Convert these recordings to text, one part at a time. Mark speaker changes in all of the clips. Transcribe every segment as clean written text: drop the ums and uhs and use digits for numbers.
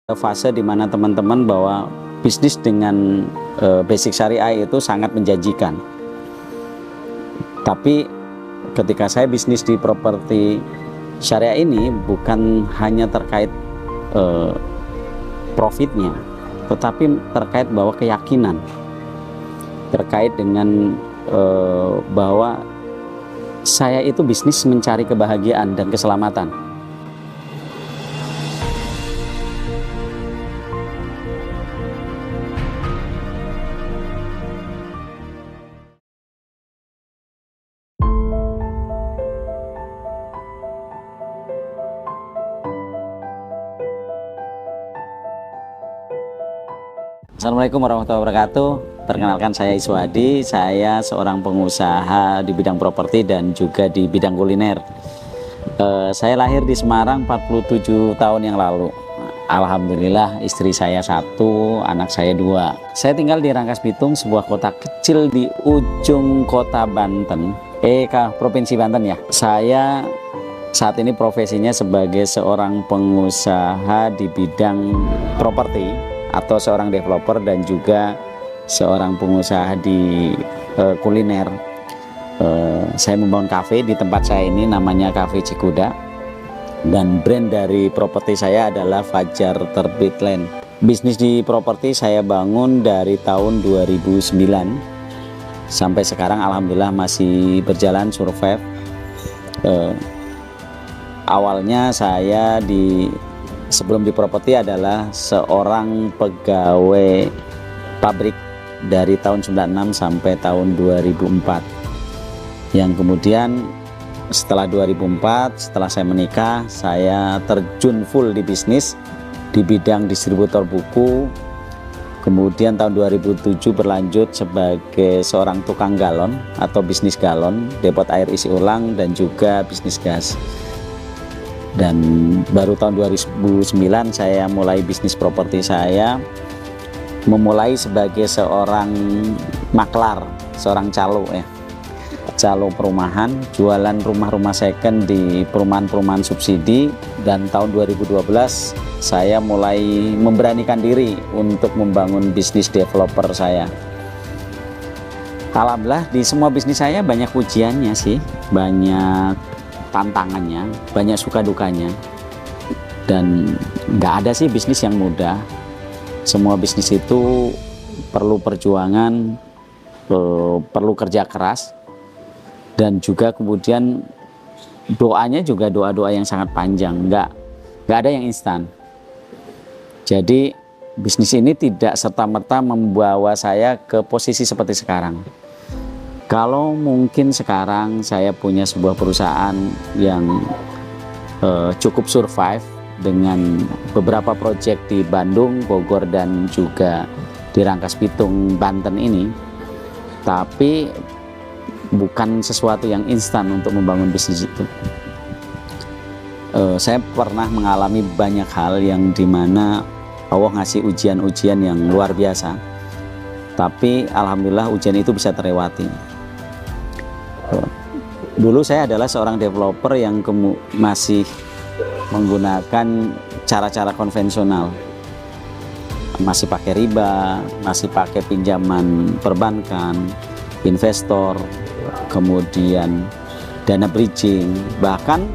Speaker 1: Fase di mana teman-teman bahwa bisnis dengan basic syariah itu sangat menjanjikan. Tapi ketika saya bisnis di properti syariah ini bukan hanya terkait profitnya, tetapi terkait bahwa keyakinan, terkait dengan bahwa saya itu bisnis mencari kebahagiaan dan keselamatan. Assalamualaikum warahmatullahi wabarakatuh. Perkenalkan, saya Iswadi. Saya seorang pengusaha di bidang properti dan juga di bidang kuliner. Saya lahir di Semarang 47 tahun yang lalu. Alhamdulillah, istri saya 1, anak saya 2. Saya tinggal di Rangkas Bitung, sebuah kota kecil di ujung kota Banten, Provinsi Banten ya. Saya saat ini profesinya sebagai seorang pengusaha di bidang properti atau seorang developer dan juga seorang pengusaha di kuliner. Saya membangun kafe di tempat saya ini, namanya Cafe Cikuda, dan brand dari properti saya adalah Fajar Terbit Land. Bisnis di properti saya bangun dari tahun 2009 sampai sekarang, alhamdulillah masih berjalan, survive. Awalnya saya sebelum di properti adalah seorang pegawai pabrik dari tahun 96 sampai tahun 2004, yang kemudian setelah 2004, setelah saya menikah, saya terjun full di bisnis di bidang distributor buku. Kemudian tahun 2007 berlanjut sebagai seorang tukang galon atau bisnis galon, depot air isi ulang, dan juga bisnis gas. Dan baru tahun 2009 saya mulai bisnis properti. Saya memulai sebagai seorang maklar, seorang calo perumahan, jualan rumah-rumah second di perumahan-perumahan subsidi. Dan tahun 2012 saya mulai memberanikan diri untuk membangun bisnis developer saya. Alhamdulillah, di semua bisnis saya banyak ujiannya sih, banyak tantangannya, banyak suka dukanya, dan nggak ada sih bisnis yang mudah. Semua bisnis itu perlu perjuangan, perlu kerja keras, dan juga kemudian doanya juga doa-doa yang sangat panjang, nggak ada yang instan. Jadi bisnis ini tidak serta-merta membawa saya ke posisi seperti sekarang. Kalau mungkin sekarang saya punya sebuah perusahaan yang cukup survive dengan beberapa proyek di Bandung, Bogor, dan juga di Rangkas Bitung, Banten ini, tapi bukan sesuatu yang instan untuk membangun bisnis itu. Saya pernah mengalami banyak hal yang dimana Allah ngasih ujian-ujian yang luar biasa, tapi alhamdulillah ujian itu bisa terlewati. Dulu saya adalah seorang developer yang masih menggunakan cara-cara konvensional, masih pakai riba, masih pakai pinjaman perbankan, investor, kemudian dana bridging, bahkan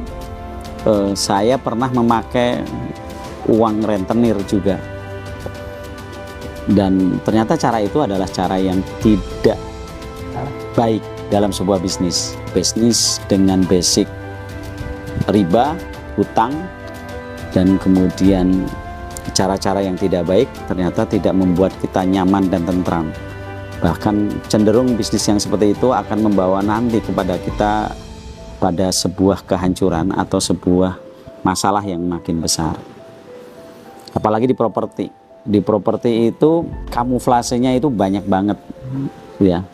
Speaker 1: saya pernah memakai uang rentenir juga. Dan ternyata cara itu adalah cara yang tidak baik dalam sebuah bisnis dengan basic riba, hutang, dan kemudian cara-cara yang tidak baik ternyata tidak membuat kita nyaman dan tentram. Bahkan cenderung bisnis yang seperti itu akan membawa nanti kepada kita pada sebuah kehancuran atau sebuah masalah yang makin besar. Apalagi di properti. Di properti itu kamuflasenya itu banyak banget ya.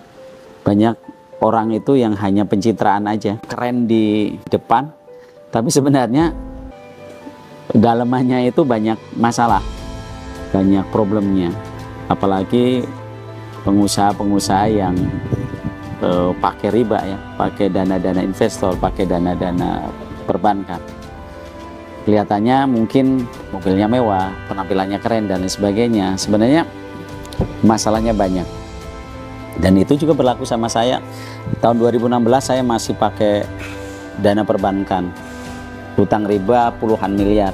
Speaker 1: Banyak orang itu yang hanya pencitraan aja, keren di depan, tapi sebenarnya dalamannya itu banyak masalah, banyak problemnya. Apalagi pengusaha-pengusaha yang pakai riba ya, pakai dana-dana investor, pakai dana-dana perbankan. kelihatannya mungkin mobilnya mewah, penampilannya keren dan lain sebagainya. Sebenarnya masalahnya banyak. Dan itu juga berlaku sama saya. Tahun 2016 saya masih pakai dana perbankan, hutang riba puluhan miliar,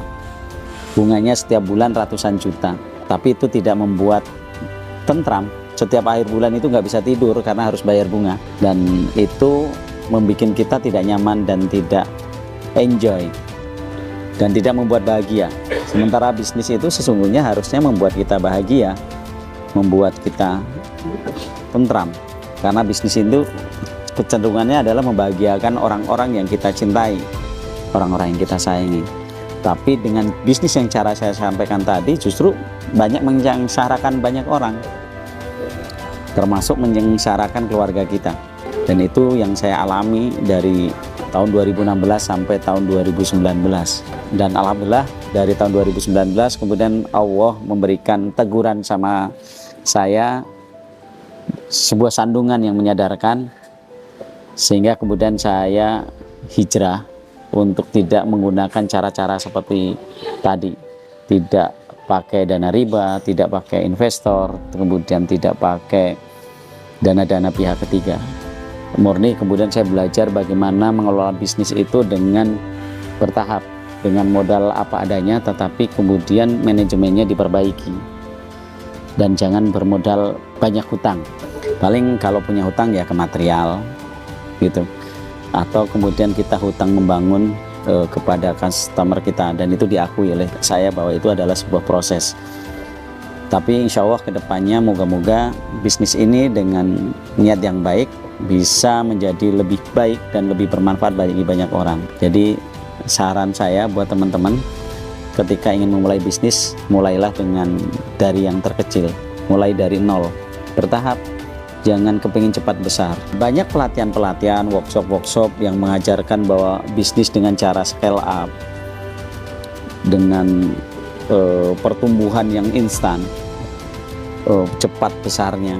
Speaker 1: bunganya setiap bulan ratusan juta. Tapi itu tidak membuat tentram. Setiap akhir bulan itu nggak bisa tidur karena harus bayar bunga, dan itu membuat kita tidak nyaman dan tidak enjoy dan tidak membuat bahagia. Sementara bisnis itu sesungguhnya harusnya membuat kita bahagia, membuat kita tentram, karena bisnis itu kecenderungannya adalah membahagiakan orang-orang yang kita cintai, orang-orang yang kita sayangi. Tapi dengan bisnis yang cara saya sampaikan tadi justru banyak menyengsarakan banyak orang, termasuk menyengsarakan keluarga kita. Dan itu yang saya alami dari tahun 2016 sampai tahun 2019. Dan alhamdulillah dari tahun 2019 kemudian Allah memberikan teguran sama saya, sebuah sandungan yang menyadarkan, sehingga kemudian saya hijrah untuk tidak menggunakan cara-cara seperti tadi, tidak pakai dana riba, tidak pakai investor, kemudian tidak pakai dana-dana pihak ketiga. Murni kemudian saya belajar bagaimana mengelola bisnis itu dengan bertahap, dengan modal apa adanya, tetapi kemudian manajemennya diperbaiki dan jangan bermodal banyak hutang. Paling kalau punya hutang ya ke material gitu, atau kemudian kita hutang membangun kepada customer kita, dan itu diakui oleh saya bahwa itu adalah sebuah proses. Tapi insya Allah kedepannya moga-moga bisnis ini dengan niat yang baik bisa menjadi lebih baik dan lebih bermanfaat bagi banyak orang. Jadi saran saya buat teman-teman, ketika ingin memulai bisnis, mulailah dari yang terkecil, mulai dari nol, bertahap, jangan kepingin cepat besar. Banyak pelatihan-pelatihan, workshop-workshop yang mengajarkan bahwa bisnis dengan cara scale up, dengan pertumbuhan yang instan, cepat besarnya.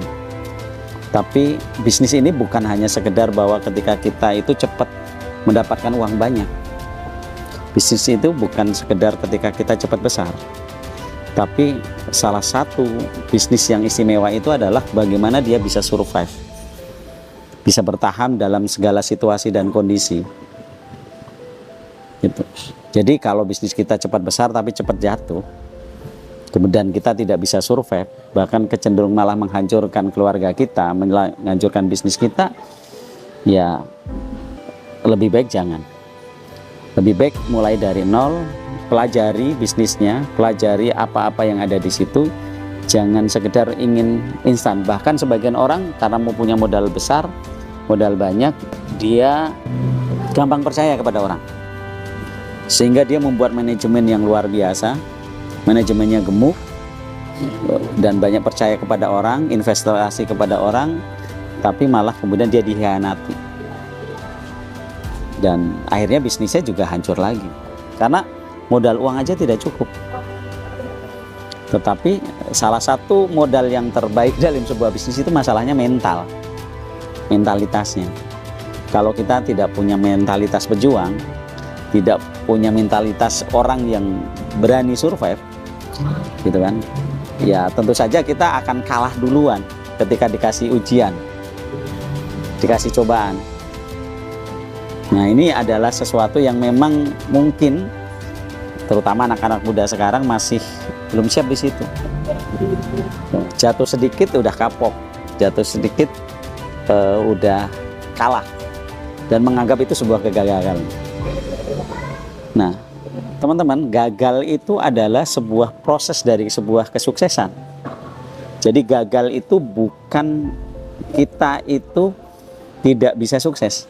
Speaker 1: Tapi bisnis ini bukan hanya sekedar bahwa ketika kita itu cepat mendapatkan uang banyak. Bisnis itu bukan sekedar ketika kita cepat besar. Tapi salah satu bisnis yang istimewa itu adalah bagaimana dia bisa survive, bisa bertahan dalam segala situasi dan kondisi. Gitu. Jadi kalau bisnis kita cepat besar tapi cepat jatuh, kemudian kita tidak bisa survive, bahkan kecenderung malah menghancurkan keluarga kita, menghancurkan bisnis kita, ya lebih baik jangan. Lebih baik mulai dari nol, pelajari bisnisnya, pelajari apa-apa yang ada di situ, jangan sekedar ingin instan. Bahkan sebagian orang karena mau punya modal besar, modal banyak, dia gampang percaya kepada orang, sehingga dia membuat manajemen yang luar biasa, manajemennya gemuk, dan banyak percaya kepada orang, investasi kepada orang, tapi malah kemudian dia dikhianati, dan akhirnya bisnisnya juga hancur lagi karena modal uang aja tidak cukup. Tetapi salah satu modal yang terbaik dalam sebuah bisnis itu masalahnya mental, mentalitasnya. Kalau kita tidak punya mentalitas pejuang, tidak punya mentalitas orang yang berani survive, gitu kan, ya tentu saja kita akan kalah duluan ketika dikasih ujian, dikasih cobaan. Nah, ini adalah sesuatu yang memang mungkin terutama anak-anak muda sekarang masih belum siap di situ. Jatuh sedikit udah kapok, jatuh sedikit udah kalah dan menganggap itu sebuah kegagalan. Nah, teman-teman, gagal itu adalah sebuah proses dari sebuah kesuksesan. Jadi gagal itu bukan kita itu tidak bisa sukses.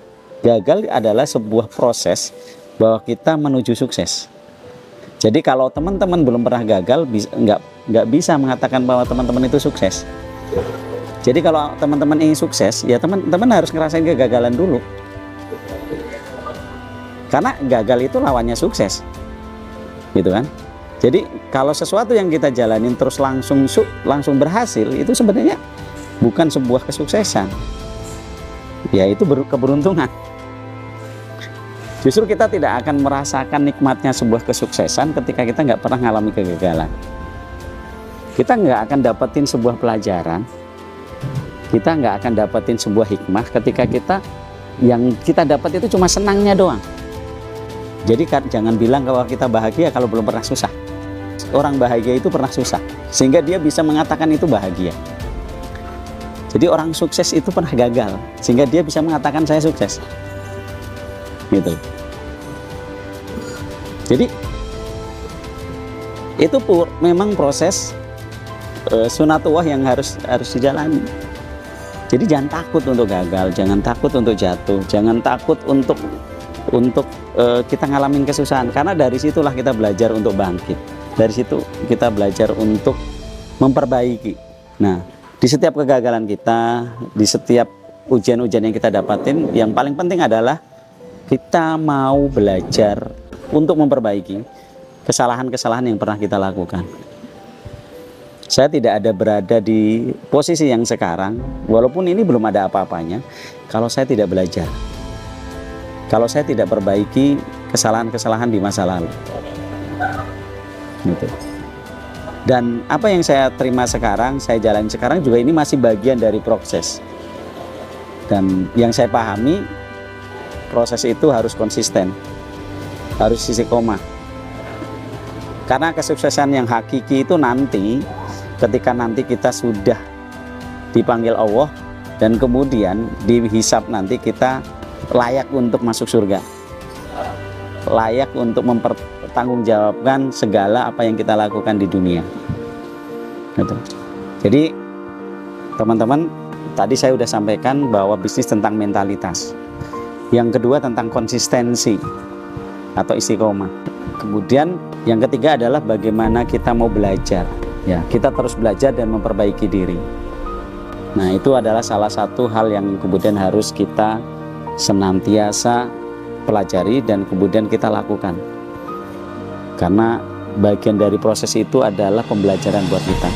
Speaker 1: Gagal adalah sebuah proses bahwa kita menuju sukses. Jadi kalau teman-teman belum pernah gagal, nggak bisa mengatakan bahwa teman-teman itu sukses. Jadi kalau teman-teman ingin sukses, ya teman-teman harus ngerasain kegagalan dulu. Karena gagal itu lawannya sukses, gitu kan? Jadi kalau sesuatu yang kita jalanin terus langsung berhasil, itu sebenarnya bukan sebuah kesuksesan, ya itu keberuntungan. Justru kita tidak akan merasakan nikmatnya sebuah kesuksesan ketika kita nggak pernah mengalami kegagalan. Kita nggak akan dapetin sebuah pelajaran, kita nggak akan dapetin sebuah hikmah ketika yang kita dapat itu cuma senangnya doang. Jadi jangan bilang bahwa kita bahagia kalau belum pernah susah. Orang bahagia itu pernah susah, sehingga dia bisa mengatakan itu bahagia. Jadi orang sukses itu pernah gagal, sehingga dia bisa mengatakan saya sukses. Gitu. Jadi itu memang proses sunatullah yang harus dijalani. Jadi jangan takut untuk gagal, jangan takut untuk jatuh, jangan takut untuk kita ngalamin kesusahan, karena dari situlah kita belajar untuk bangkit. Dari situ kita belajar untuk memperbaiki. Nah, di setiap kegagalan kita, di setiap ujian-ujian yang kita dapatin, yang paling penting adalah kita mau belajar untuk memperbaiki kesalahan-kesalahan yang pernah kita lakukan. Saya tidak ada berada di posisi yang sekarang, walaupun ini belum ada apa-apanya, kalau saya tidak belajar, kalau saya tidak perbaiki kesalahan-kesalahan di masa lalu. Gitu. Dan apa yang saya terima sekarang, saya jalani sekarang juga ini masih bagian dari proses. Dan yang saya pahami, proses itu harus konsisten, harus istiqomah. Karena kesuksesan yang hakiki itu nanti, ketika nanti kita sudah dipanggil Allah dan kemudian dihisab, nanti kita layak untuk masuk surga, layak untuk mempertanggungjawabkan segala apa yang kita lakukan di dunia. Gitu. Jadi teman-teman, tadi saya sudah sampaikan bahwa bisnis tentang mentalitas, yang kedua tentang konsistensi atau istiqomah, kemudian yang ketiga adalah bagaimana kita mau belajar. Ya, kita terus belajar dan memperbaiki diri. Nah, itu adalah salah satu hal yang kemudian harus kita senantiasa pelajari dan kemudian kita lakukan. Karena bagian dari proses itu adalah pembelajaran buat kita.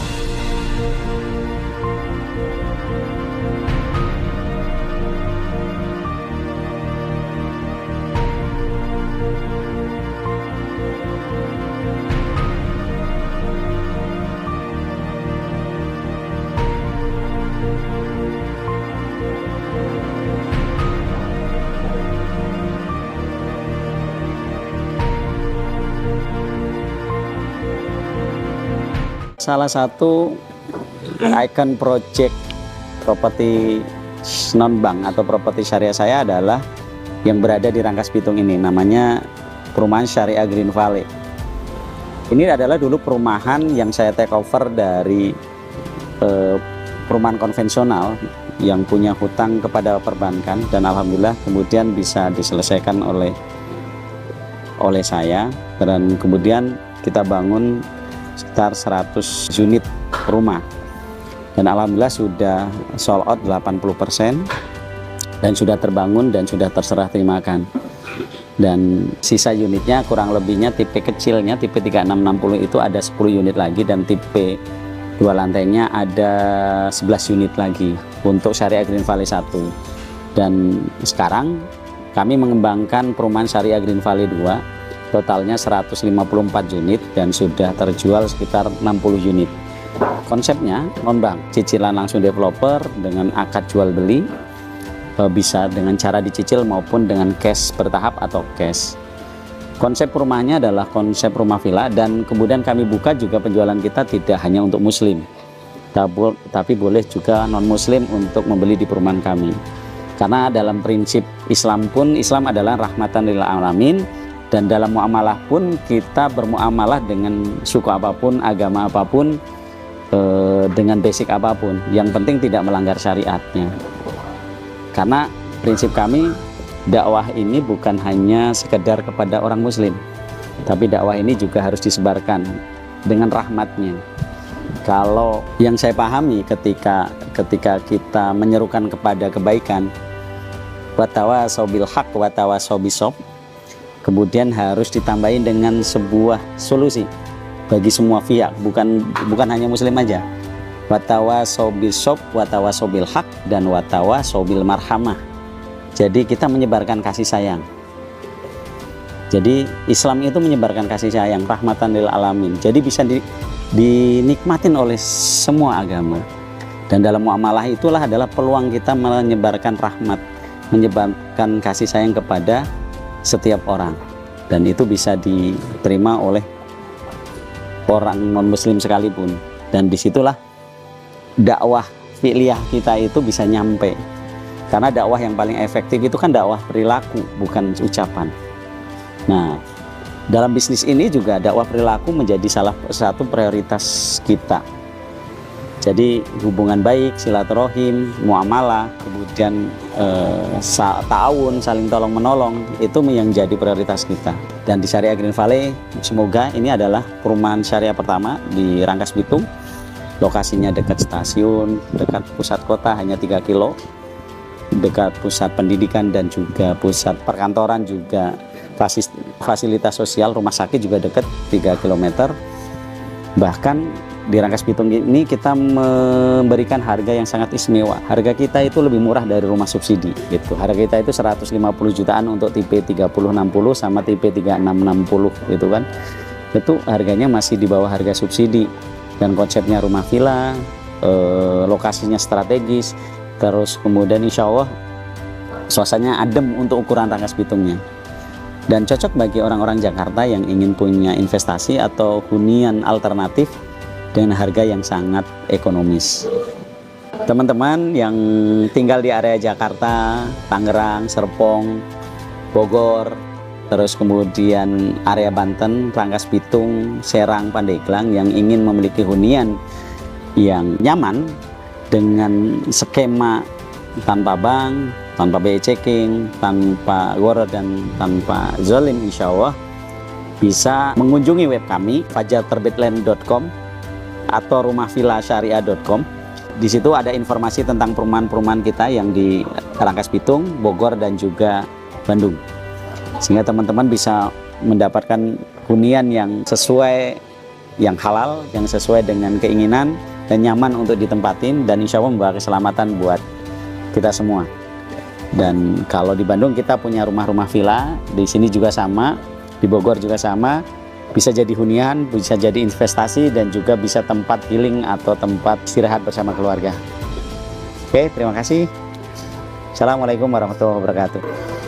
Speaker 1: Salah satu ikon project properti non-bank atau properti syariah saya adalah yang berada di Rangkas Bitung ini, namanya Perumahan Syariah Green Valley. Ini adalah dulu perumahan yang saya take over dari perumahan konvensional yang punya hutang kepada perbankan, dan alhamdulillah kemudian bisa diselesaikan oleh saya, dan kemudian kita bangun sekitar 100 unit rumah, dan alhamdulillah sudah sold out 80% dan sudah terbangun dan sudah terserah terimakan. Dan sisa unitnya kurang lebihnya tipe kecilnya, tipe 3660 itu ada 10 unit lagi, dan tipe 2 lantainya ada 11 unit lagi untuk Syariah Green Valley 1. Dan sekarang kami mengembangkan perumahan Syariah Green Valley 2, totalnya 154 unit dan sudah terjual sekitar 60 unit. Konsepnya non-bank, cicilan langsung developer dengan akad jual beli, bisa dengan cara dicicil maupun dengan cash bertahap atau cash. Konsep rumahnya adalah konsep rumah villa, dan kemudian kami buka juga penjualan kita tidak hanya untuk muslim, tapi boleh juga non muslim untuk membeli di perumahan kami. Karena dalam prinsip Islam pun, Islam adalah rahmatan lil alamin, dan dalam muamalah pun kita bermuamalah dengan suku apapun, agama apapun, dengan basic apapun, yang penting tidak melanggar syariatnya. Karena prinsip kami, dakwah ini bukan hanya sekedar kepada orang muslim, tapi dakwah ini juga harus disebarkan dengan rahmatnya. Kalau yang saya pahami ketika kita menyerukan kepada kebaikan, watawasau bil haq watawasau bisob, kemudian harus ditambahin dengan sebuah solusi bagi semua pihak, bukan hanya muslim aja. Watawasau bisob, watawasau bil haq, dan watawasau bil marhamah. Jadi kita menyebarkan kasih sayang. Jadi Islam itu menyebarkan kasih sayang, rahmatan lil alamin. Jadi bisa dinikmatin oleh semua agama. Dan dalam muamalah itulah adalah peluang kita menyebarkan rahmat, menyebarkan kasih sayang kepada setiap orang. Dan itu bisa diterima oleh orang non-muslim sekalipun. Dan disitulah dakwah fi'liyah kita itu bisa nyampe. Karena dakwah yang paling efektif itu kan dakwah perilaku, bukan ucapan. Nah, dalam bisnis ini juga dakwah perilaku menjadi salah satu prioritas kita. Jadi hubungan baik, silaturahim, muamalah, kemudian ta'awun, saling tolong menolong, itu yang jadi prioritas kita. Dan di Syariah Green Valley, semoga ini adalah perumahan syariah pertama di Rangkas Bitung. Lokasinya dekat stasiun, dekat pusat kota, hanya 3 kilo, dekat pusat pendidikan dan juga pusat perkantoran, juga fasilitas sosial, rumah sakit juga dekat 3 km. Bahkan di Rangkas Bitung ini kita memberikan harga yang sangat istimewa. Harga kita itu lebih murah dari rumah subsidi gitu. Harga kita itu 150 jutaan untuk tipe 3060 sama tipe 3660 gitu kan. Itu harganya masih di bawah harga subsidi. Dan konsepnya rumah villa, lokasinya strategis, terus kemudian insya Allah suasananya adem untuk ukuran Rangkas Bitungnya. Dan cocok bagi orang-orang Jakarta yang ingin punya investasi atau hunian alternatif dengan harga yang sangat ekonomis. Teman-teman yang tinggal di area Jakarta, Tangerang, Serpong, Bogor, terus kemudian area Banten, Rangkas Bitung, Serang, Pandeglang yang ingin memiliki hunian yang nyaman dengan skema tanpa bank, tanpa BI checking, tanpa gor dan tanpa zalim, insya Allah bisa mengunjungi web kami fajarterbitland.com atau rumahvillasyariah.com. Di situ ada informasi tentang perumahan-perumahan kita yang di Rangkas Bitung, Bogor dan juga Bandung. Sehingga teman-teman bisa mendapatkan hunian yang sesuai, yang halal, yang sesuai dengan keinginan dan nyaman untuk ditempatin, dan insya Allah membawa keselamatan buat kita semua. Dan kalau di Bandung kita punya rumah-rumah villa, di sini juga sama, di Bogor juga sama, bisa jadi hunian, bisa jadi investasi, dan juga bisa tempat healing atau tempat istirahat bersama keluarga. Oke, terima kasih. Assalamualaikum warahmatullahi wabarakatuh.